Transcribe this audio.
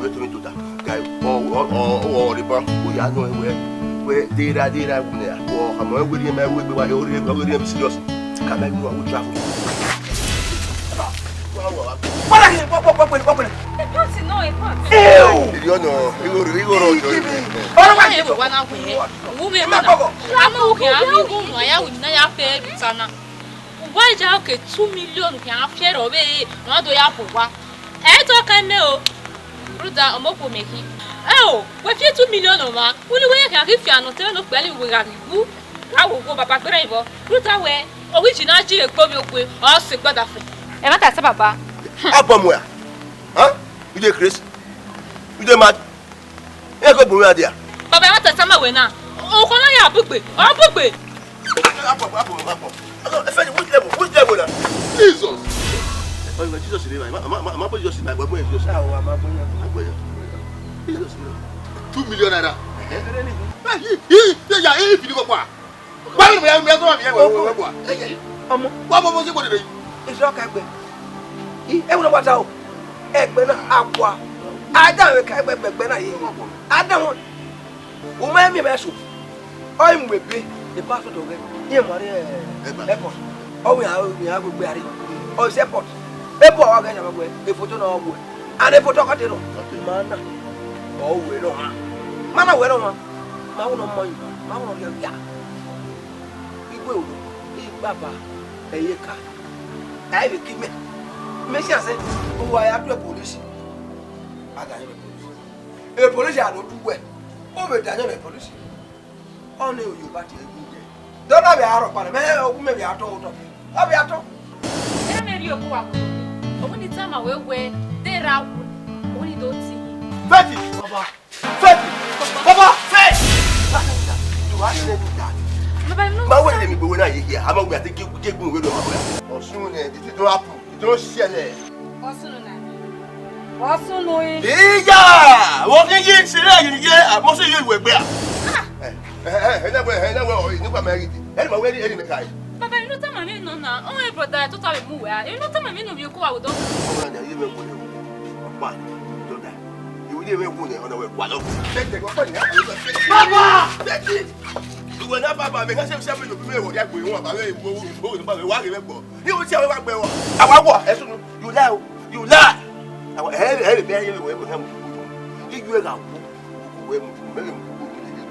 we to do that. Guy, or the bar, we are no where they are there. Or I'm going with him, I will be why you're serious. Come and go and travel. What are you? Why is it 2 million can share away? Not do ya for what? I talk I know. Ruta Omoko making. Oh, what 2 million over? Will you can give you an hotel of value with a who? I will go back gravel. Ruta way, or which in actually a comic with or sick but after. And what I said, Papa? Up somewhere. Huh? You did Chris? You did mad? You go to there. Papa, what a summer winner. Oh, can I have book me? I'll book me. Which level? Jesus! Jesus is my just in my boy. Jesus. 2 million naira. If you go for why we have what was it? It's not Egbe. Everyone was out. Egbe Aqua. I don't care Egbe. I don't. Woman, me, I'm with me. The passport of it. Here, Maria. Airport. Oh, we have a berry. Oh, it's airport. Airport, I'm going to go. If we don't know, and if we talk about it, man. Oh, we don't. Mana, we don't. Mamma, Mamma, yeah. We will. Baba, a yeka. I will keep me. Monsieur said, oh, I have to a police. I got a police. I don't do well. Over the police. Only you, but don't have a Arab, maybe I told them. I'll be at all. I made you go up. Only time I will wear, they're out. Only don't see. Fatty! Papa! Fatty! Papa! Fatty! You are saying that. But when they go in here, I'm going to take you with them. Or soon, it don't happen. You don't see it. What's no? Yeah! What did you say? I'm also you were there. Anyway, Papa, you know time I mean no now. Oh, my brother, totally move. You know time I mean you go out. You will never go on the way. Papa! You will not have a message to be able to get you will tell you lie. You lie. I will have a very way with him. You will